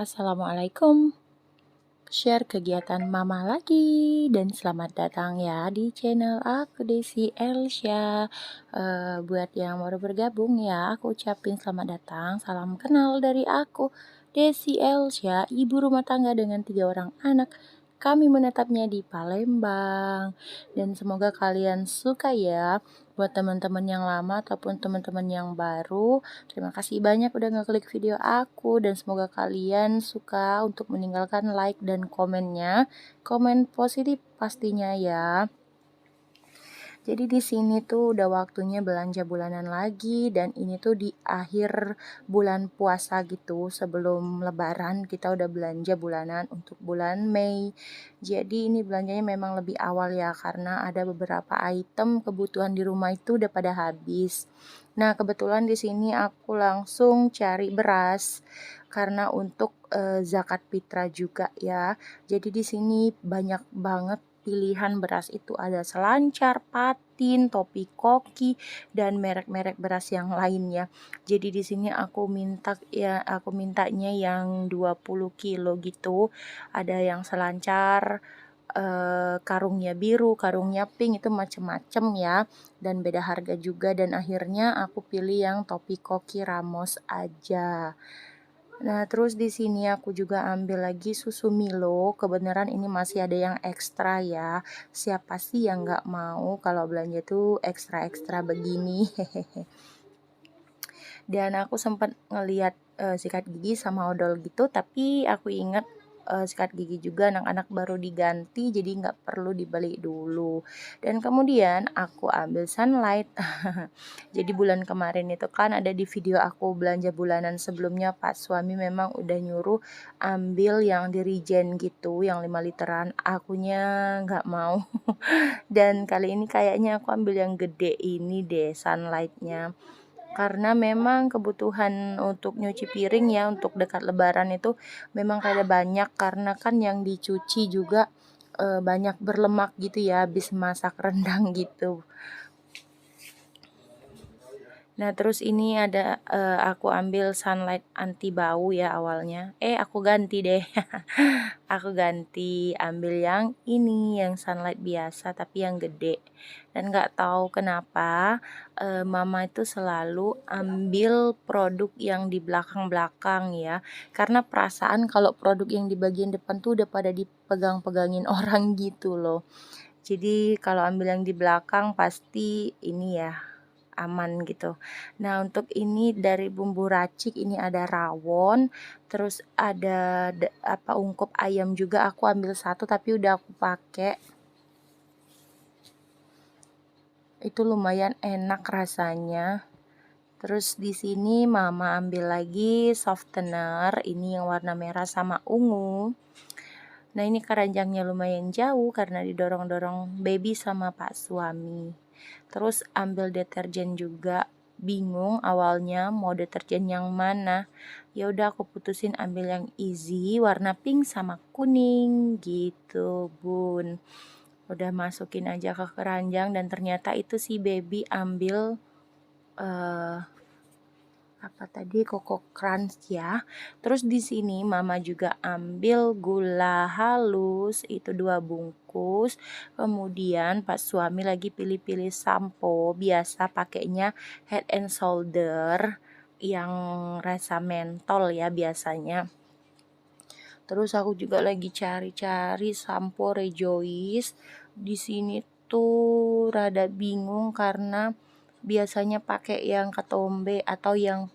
Assalamualaikum. Share kegiatan mama lagi dan selamat datang ya di channel aku Desi Elsya. Buat yang baru bergabung ya, aku ucapin selamat datang. Salam kenal dari aku Desi Elsya, ibu rumah tangga dengan 3 orang anak. Kami menetapnya di Palembang dan semoga kalian suka ya. Buat teman-teman yang lama ataupun teman-teman yang baru, terima kasih banyak udah ngeklik video aku dan semoga kalian suka untuk meninggalkan like dan komennya. Komen positif pastinya ya. Jadi di sini tuh udah waktunya belanja bulanan lagi dan ini tuh di akhir bulan puasa gitu, sebelum lebaran kita udah belanja bulanan untuk bulan Mei. Jadi ini belanjanya memang lebih awal ya karena ada beberapa item kebutuhan di rumah itu udah pada habis. Nah, kebetulan di sini aku langsung cari beras karena untuk zakat fitrah juga ya. Jadi di sini banyak banget pilihan beras itu, ada Selancar, Patin, Topi Koki dan merek-merek beras yang lainnya. Jadi di sini aku mintanya yang 20 kilo gitu. Ada yang Selancar, karungnya biru, karungnya pink, itu macem-macem ya, dan beda harga juga, dan akhirnya aku pilih yang Topi Koki Ramos aja. Nah, terus di sini aku juga ambil lagi susu Milo. Kebenaran ini masih ada yang ekstra ya. Siapa sih yang nggak mau kalau belanja tuh ekstra-ekstra begini? Dan aku sempat ngeliat sikat gigi sama odol gitu, tapi aku ingat sikat gigi juga anak-anak baru diganti, jadi nggak perlu dibeli dulu. Dan kemudian aku ambil Sunlight. Jadi bulan kemarin itu kan ada di video aku belanja bulanan sebelumnya, Pak suami memang udah nyuruh ambil yang di Regen gitu, yang 5 literan. Akunya nggak mau. Dan kali ini kayaknya aku ambil yang gede ini deh, Sunlightnya. Karena memang kebutuhan untuk nyuci piring ya, untuk dekat lebaran itu memang kada banyak, karena kan yang dicuci juga banyak berlemak gitu ya, habis masak rendang gitu. Nah, terus ini ada aku ambil Sunlight anti bau ya awalnya. Aku ganti deh. Aku ganti ambil yang ini, yang Sunlight biasa tapi yang gede. Dan nggak tahu kenapa mama itu selalu ambil produk yang di belakang-belakang ya. Karena perasaan kalau produk yang di bagian depan tuh udah pada dipegang-pegangin orang gitu loh. Jadi kalau ambil yang di belakang pasti ini ya, aman gitu. Nah, untuk ini dari bumbu racik ini ada rawon, terus ada ungkup ayam juga, aku ambil satu tapi udah aku pakai. Itu lumayan enak rasanya. Terus di sini mama ambil lagi softener, ini yang warna merah sama ungu. Nah, ini keranjangnya lumayan jauh karena didorong-dorong baby sama Pak suami. Terus ambil deterjen juga, bingung awalnya mau deterjen yang mana. Ya udah aku putusin ambil yang easy warna pink sama kuning gitu, Bun. Udah masukin aja ke keranjang dan ternyata itu si baby ambil Koko Crunch ya. Terus di sini mama juga ambil gula halus itu 2 bungkus. Kemudian pas suami lagi pilih-pilih sampo, biasa pakainya Head and Shoulder yang rasa mentol ya biasanya. Terus aku juga lagi cari-cari sampo Rejoice. Di sini tuh rada bingung karena biasanya pakai yang ketombe atau yang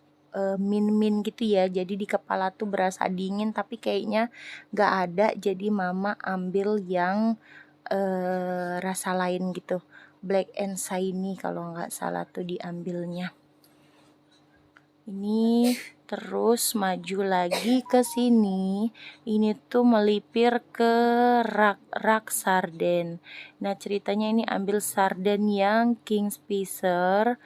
min gitu ya, jadi di kepala tuh berasa dingin tapi kayaknya gak ada, jadi mama ambil yang rasa lain gitu, Black and Shiny kalau nggak salah tuh diambilnya. Ini terus maju lagi ke sini, ini tuh melipir ke rak sarden. Nah, ceritanya ini ambil sarden yang King Fisher.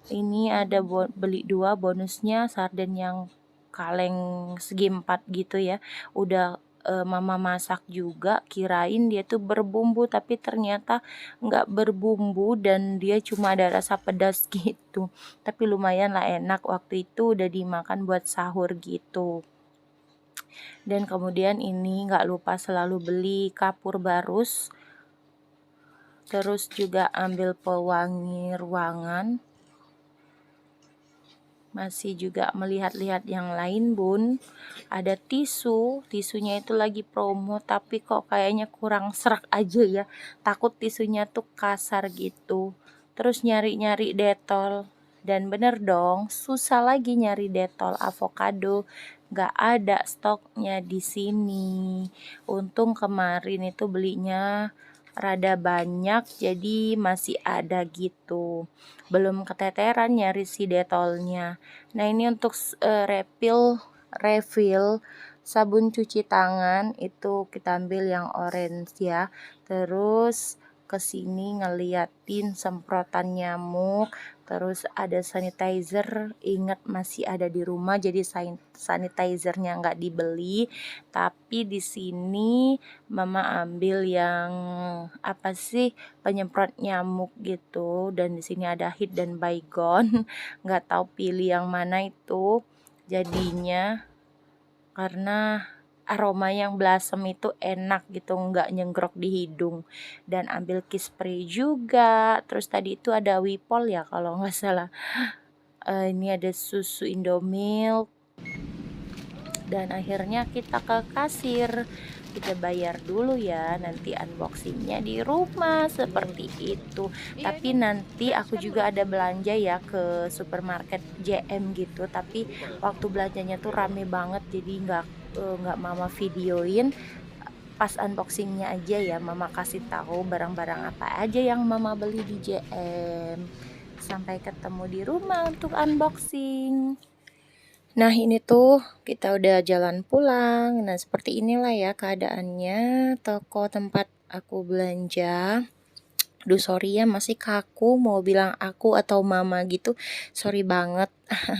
Ini ada beli 2, bonusnya sarden yang kaleng segi 4 gitu ya. Udah mama masak juga, kirain dia tuh berbumbu tapi ternyata nggak berbumbu dan dia cuma ada rasa pedas gitu. Tapi lumayan lah enak, waktu itu udah dimakan buat sahur gitu. Dan kemudian ini nggak lupa selalu beli kapur barus, terus juga ambil pewangi ruangan. Masih juga melihat-lihat yang lain bun. Ada tisunya itu lagi promo, tapi kok kayaknya kurang serak aja ya, takut tisunya tuh kasar gitu. Terus nyari-nyari detol, dan bener dong, susah lagi nyari detol avocado, nggak ada stoknya di sini. Untung kemarin itu belinya rada banyak, jadi masih ada gitu, belum keteteran nyari si detolnya. Nah ini untuk refill sabun cuci tangan itu kita ambil yang orange ya. Terus kesini ngeliatin semprotan nyamuk, terus ada sanitizer, ingat masih ada di rumah jadi sanitizernya nggak dibeli, tapi di sini mama ambil yang apa sih, penyemprot nyamuk gitu, dan di sini ada Hit dan Baygon. Nggak tahu pilih yang mana itu jadinya, karena aroma yang Blossom itu enak gitu, nggak nyenggrok di hidung. Dan ambil kiss spray juga. Terus tadi itu ada Wipol ya kalau nggak salah. Ini ada susu Indomilk. Dan akhirnya kita ke kasir, kita bayar dulu ya, nanti unboxingnya di rumah seperti itu. Tapi nanti aku juga ada belanja ya ke supermarket JM gitu, tapi waktu belanjanya tuh rame banget, jadi nggak mama videoin, pas unboxingnya aja ya mama kasih tahu barang-barang apa aja yang mama beli di JM. Sampai ketemu di rumah untuk unboxing. Nah ini tuh kita udah jalan pulang. Nah seperti inilah ya keadaannya toko tempat aku belanja. Duh sorry ya, masih kaku mau bilang aku atau mama gitu, sorry banget.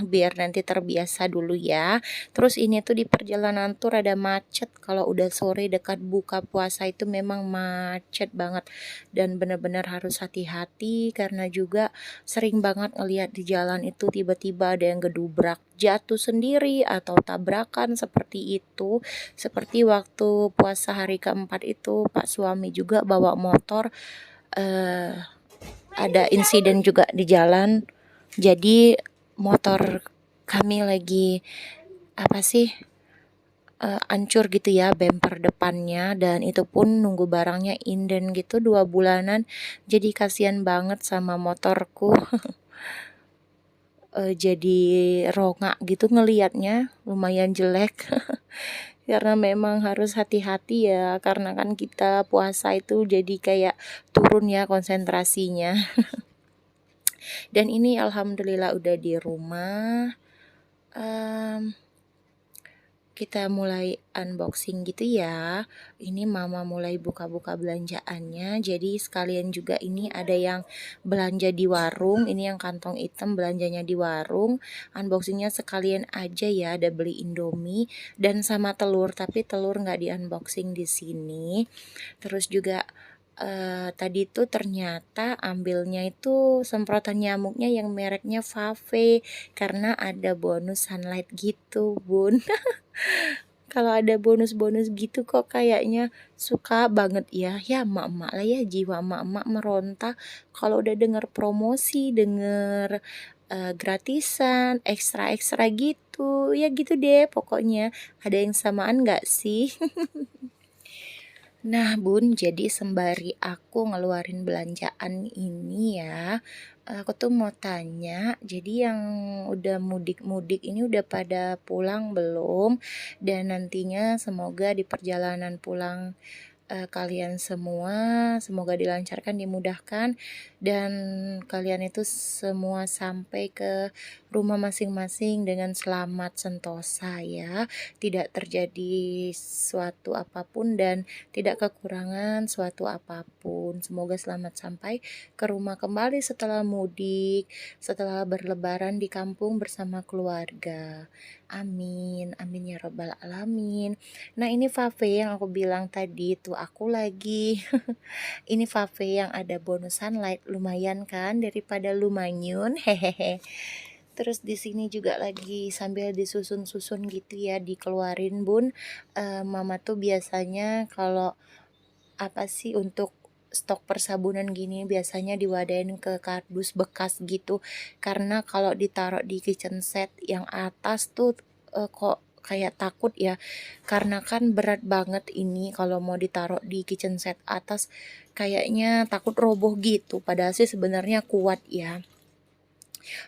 Biar nanti terbiasa dulu ya. Terus ini tuh di perjalanan tuh rada macet, kalau udah sore dekat buka puasa itu memang macet banget, dan benar-benar harus hati-hati karena juga sering banget ngelihat di jalan itu tiba-tiba ada yang gedubrak jatuh sendiri atau tabrakan seperti itu. Seperti waktu puasa hari keempat itu Pak suami juga bawa motor, ada insiden juga di jalan, jadi motor kami lagi apa sih, hancur gitu ya bemper depannya, dan itu pun nunggu barangnya inden gitu 2 bulanan, jadi kasihan banget sama motorku. Jadi rongak gitu ngelihatnya, lumayan jelek. Karena memang harus hati-hati ya, karena kan kita puasa itu jadi kayak turun ya konsentrasinya. Dan ini alhamdulillah udah di rumah. Kita mulai unboxing gitu ya. Ini mama mulai buka-buka belanjaannya. Jadi sekalian juga ini ada yang belanja di warung. Ini yang kantong hitam belanjanya di warung. Unboxingnya sekalian aja ya. Ada beli Indomie dan sama telur. Tapi telur nggak di unboxing di sini. Terus juga tadi tuh ternyata ambilnya itu semprotan nyamuknya yang mereknya Fave, karena ada bonus sunlight gitu bun. Kalau ada bonus-bonus gitu kok kayaknya suka banget ya. Ya emak-emak lah ya, jiwa emak-emak meronta kalau udah denger promosi, denger gratisan, ekstra-ekstra gitu. Ya gitu deh pokoknya. Ada yang samaan gak sih? Nah bun, jadi sembari aku ngeluarin belanjaan ini ya, aku tuh mau tanya, jadi yang udah mudik-mudik ini udah pada pulang belum? Dan nantinya semoga di perjalanan pulang kalian semua semoga dilancarkan, dimudahkan, dan kalian itu semua sampai ke rumah masing-masing dengan selamat sentosa ya, tidak terjadi suatu apapun dan tidak kekurangan suatu apapun. Semoga selamat sampai ke rumah kembali setelah mudik, setelah berlebaran di kampung bersama keluarga. Amin, amin ya rabbal alamin. Nah ini Fave yang aku bilang tadi tuh, aku lagi ini Fave yang ada bonus sunlight, lumayan kan daripada Lumanyun, hehehe. Terus di sini juga lagi sambil disusun-susun gitu ya, dikeluarin bun. Mama tuh biasanya kalau apa sih untuk stok persabunan gini biasanya diwadain ke kardus bekas gitu, karena kalau ditaruh di kitchen set yang atas tuh kok kayak takut ya, karena kan berat banget ini kalau mau ditaruh di kitchen set atas, kayaknya takut roboh gitu, padahal sih sebenarnya kuat ya.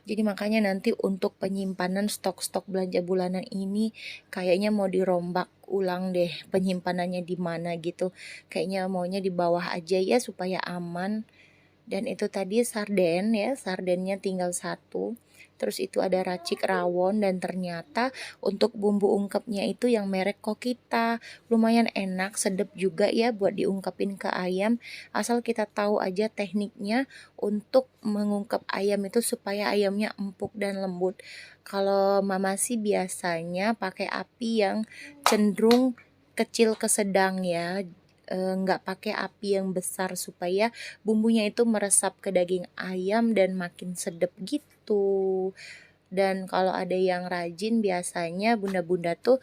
Jadi makanya nanti untuk penyimpanan stok-stok belanja bulanan ini kayaknya mau dirombak ulang deh penyimpanannya di mana gitu. Kayaknya maunya di bawah aja ya supaya aman. Dan itu tadi sarden ya, sardennya tinggal satu. Terus itu ada racik rawon dan ternyata untuk bumbu ungkepnya itu yang merek Kokita. Lumayan enak, sedap juga ya buat diungkepin ke ayam. Asal kita tahu aja tekniknya untuk mengungkep ayam itu supaya ayamnya empuk dan lembut. Kalau mama sih biasanya pakai api yang cenderung kecil ke sedang ya, nggak pakai api yang besar supaya bumbunya itu meresap ke daging ayam dan makin sedap gitu. Dan kalau ada yang rajin biasanya bunda-bunda tuh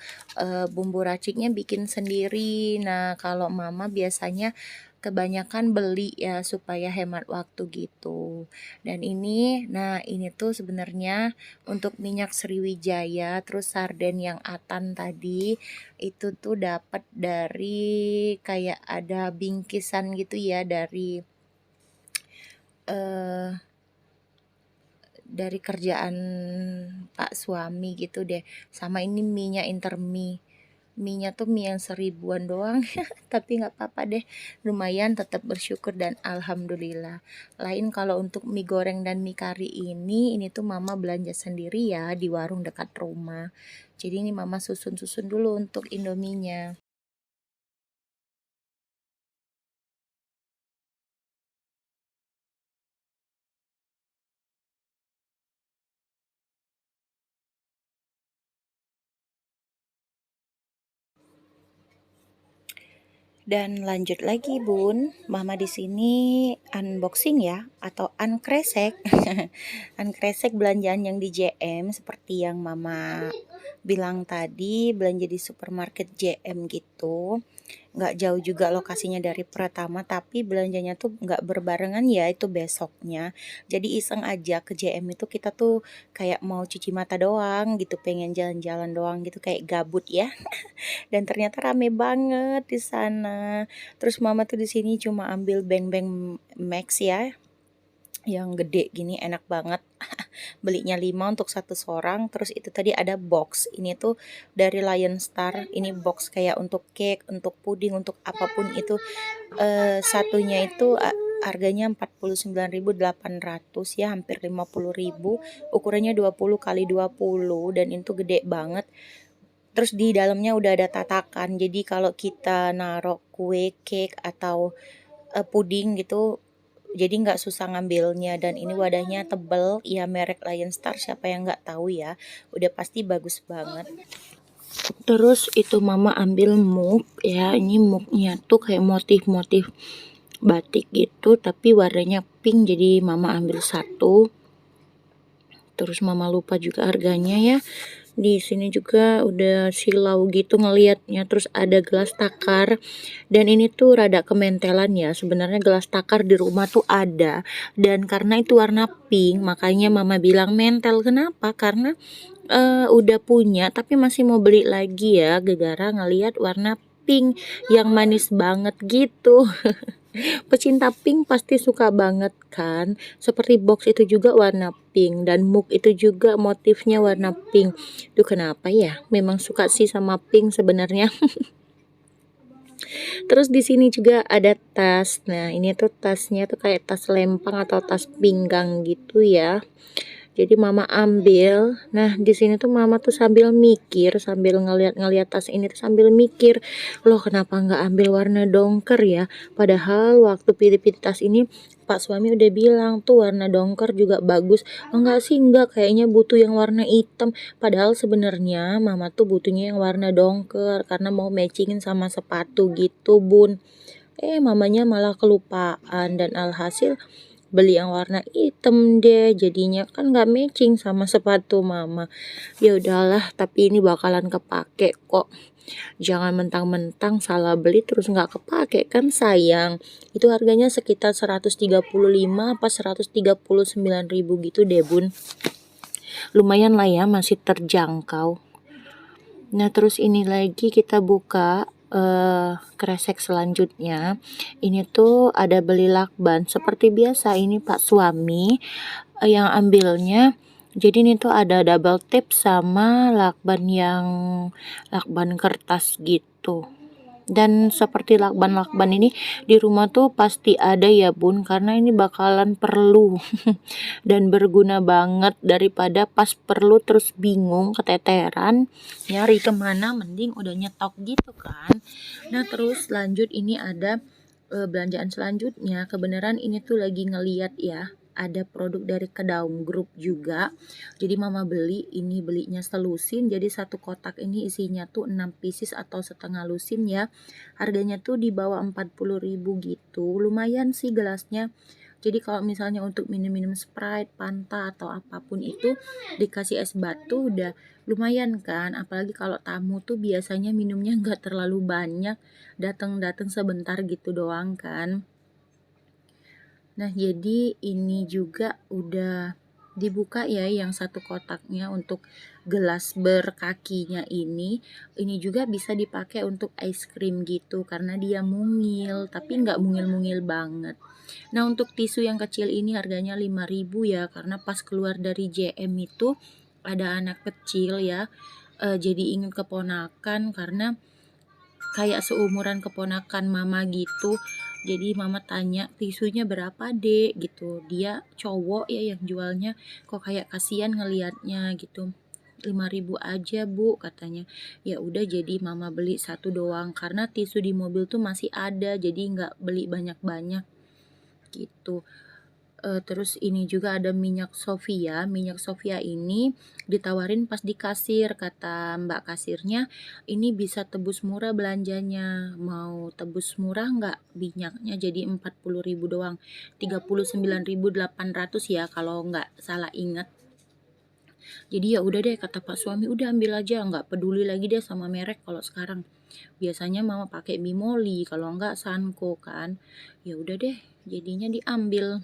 bumbu raciknya bikin sendiri. Nah, kalau mama biasanya kebanyakan beli ya supaya hemat waktu gitu. Dan ini tuh sebenarnya untuk minyak Sriwijaya, terus sarden yang atan tadi itu tuh dapat dari kayak ada bingkisan gitu ya eh dari kerjaan Pak suami gitu deh. Sama ini minyak intermi. Minyak tuh mie yang 1000-an doang, tapi nggak apa-apa deh. Lumayan tetap bersyukur dan alhamdulillah. Lain kalau untuk mie goreng dan mie kari ini tuh mama belanja sendiri ya di warung dekat rumah. Jadi ini mama susun-susun dulu untuk Indominya. Dan lanjut lagi bun, mama di sini unboxing ya atau unkresek, unkresek belanjaan yang di JM seperti yang mama bilang tadi, belanja di supermarket JM gitu. Nggak jauh juga lokasinya dari Pratama, tapi belanjanya tuh nggak berbarengan ya, itu besoknya. Jadi iseng aja ke JM itu kita tuh kayak mau cuci mata doang gitu, pengen jalan-jalan doang gitu kayak gabut ya. Dan ternyata rame banget di sana. Terus mama tuh di sini cuma ambil beng-beng Max ya, yang gede gini enak banget. Belinya 5 untuk satu seorang. Terus itu tadi ada box. Ini tuh dari Lion Star. Ini box kayak untuk cake, untuk puding, untuk apapun itu. Satunya itu harganya 49.800 ya, hampir 50.000. Ukurannya 20 kali 20 dan itu gede banget. Terus di dalamnya udah ada tatakan. Jadi kalau kita naruh kue, cake atau puding gitu, jadi nggak susah ngambilnya. Dan ini wadahnya tebel, ya merek Lion Star. Siapa yang nggak tahu ya? Udah pasti bagus banget. Terus itu mama ambil mug ya. Ini mugnya tuh kayak motif-motif batik gitu, tapi warnanya pink. Jadi mama ambil satu. Terus mama lupa juga harganya ya. Di sini juga udah silau gitu ngelihatnya. Terus ada gelas takar dan ini tuh rada kementelan ya. Sebenarnya gelas takar di rumah tuh ada, dan karena itu warna pink makanya mama bilang mentel. Kenapa? Karena udah punya tapi masih mau beli lagi ya, gegara ngelihat warna pink yang manis banget gitu. Pecinta pink pasti suka banget kan. Seperti box itu juga warna pink dan mug itu juga motifnya warna pink. Duh kenapa ya? Memang suka sih sama pink sebenarnya. Terus di sini juga ada tas. Nah, ini tuh tasnya tuh kayak tas lempang atau tas pinggang gitu ya. Jadi mama ambil. Nah, di sini tuh mama tuh sambil mikir, sambil ngeliat-ngeliat tas ini tuh sambil mikir, loh kenapa nggak ambil warna dongker ya? Padahal waktu pilih-pilih tas ini Pak suami udah bilang tuh warna dongker juga bagus. Enggak sih, enggak, kayaknya butuh yang warna hitam. Padahal sebenarnya mama tuh butuhnya yang warna dongker karena mau matchingin sama sepatu gitu, Bun. Mamanya malah kelupaan dan alhasil beli yang warna hitam deh, jadinya kan nggak matching sama sepatu mama. Ya udahlah, tapi ini bakalan kepake kok. Jangan mentang-mentang salah beli terus nggak kepake, kan sayang. Itu harganya sekitar 135 apa 139.000 gitu deh bun. Lumayan lah ya, masih terjangkau. Nah terus ini lagi kita buka kresek selanjutnya. Ini tuh ada beli lakban. Seperti biasa ini Pak suami yang ambilnya. Jadi ini tuh ada double tip sama lakban kertas gitu. Dan seperti lakban-lakban ini di rumah tuh pasti ada ya bun, karena ini bakalan perlu dan berguna banget, daripada pas perlu terus bingung keteteran nyari kemana, mending udah nyetok gitu kan. Nah terus lanjut ini ada belanjaan selanjutnya. Kebenaran ini tuh lagi ngeliat ya, ada produk dari Kedaung Group juga. Jadi mama beli, ini belinya selusin, jadi satu kotak ini isinya tuh 6 pieces atau setengah lusin ya. Harganya tuh di bawah 40.000 gitu. Lumayan sih gelasnya. Jadi kalau misalnya untuk minum-minum Sprite, Fanta atau apapun itu dikasih es batu udah lumayan kan. Apalagi kalau tamu tuh biasanya minumnya nggak terlalu banyak, datang-datang sebentar gitu doang kan. Nah jadi ini juga udah dibuka ya yang satu kotaknya untuk gelas berkakinya ini. Ini juga bisa dipakai untuk ice cream gitu karena dia mungil, tapi nggak mungil-mungil banget. Nah untuk tisu yang kecil ini harganya 5.000 ya, karena pas keluar dari JM itu ada anak kecil ya, jadi ingin keponakan karena kayak seumuran keponakan mama gitu. Jadi mama tanya tisunya berapa dek gitu, dia cowok ya yang jualnya, kok kayak kasihan ngelihatnya gitu. 5.000 aja bu katanya. Ya udah jadi mama beli satu doang karena tisu di mobil tuh masih ada, jadi nggak beli banyak-banyak gitu. Terus ini juga ada minyak Sofia. Minyak Sofia ini ditawarin pas di kasir, kata mbak kasirnya ini bisa tebus murah belanjanya. Mau tebus murah nggak minyaknya, jadi 40.000 doang, 39.800 ya kalau nggak salah ingat. Jadi ya udah deh kata pak suami, udah ambil aja, nggak peduli lagi deh sama merek kalau sekarang. Biasanya mama pakai Bimoli, kalau nggak Sanko kan. Ya udah deh, jadinya diambil.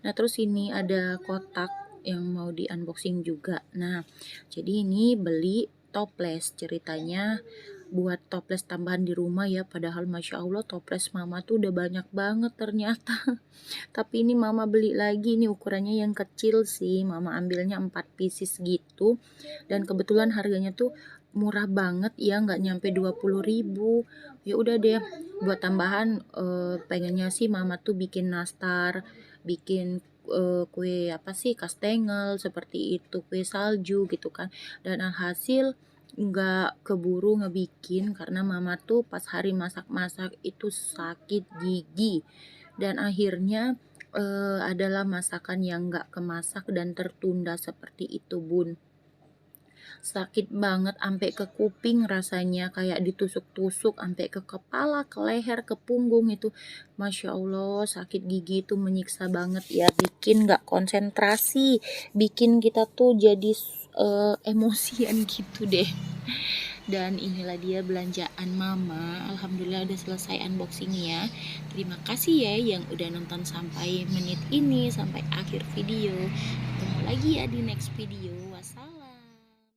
Nah terus ini ada kotak yang mau di unboxing juga. Nah jadi ini beli toples, ceritanya buat toples tambahan di rumah ya, padahal masya Allah toples mama tuh udah banyak banget ternyata. Tapi ini mama beli lagi, ini ukurannya yang kecil sih, mama ambilnya 4 pieces gitu, dan kebetulan harganya tuh murah banget ya, nggak nyampe 20.000. Ya udah deh buat tambahan, pengennya sih mama tuh bikin nastar, bikin kue apa sih, kastengel seperti itu, kue salju gitu kan. Dan alhasil nggak keburu ngebikin karena mama tuh pas hari masak-masak itu sakit gigi, dan akhirnya adalah masakan yang nggak kemasak dan tertunda seperti itu bun. Sakit banget sampai ke kuping, rasanya kayak ditusuk-tusuk sampai ke kepala, ke leher, ke punggung itu. Masya Allah sakit gigi itu menyiksa banget ya, bikin nggak konsentrasi, bikin kita tuh jadi emosian gitu deh. Dan inilah dia belanjaan mama. Alhamdulillah udah selesai unboxingnya. Terima kasih ya yang udah nonton sampai menit ini, sampai akhir video. Ketemu lagi ya di next video. Wassalam.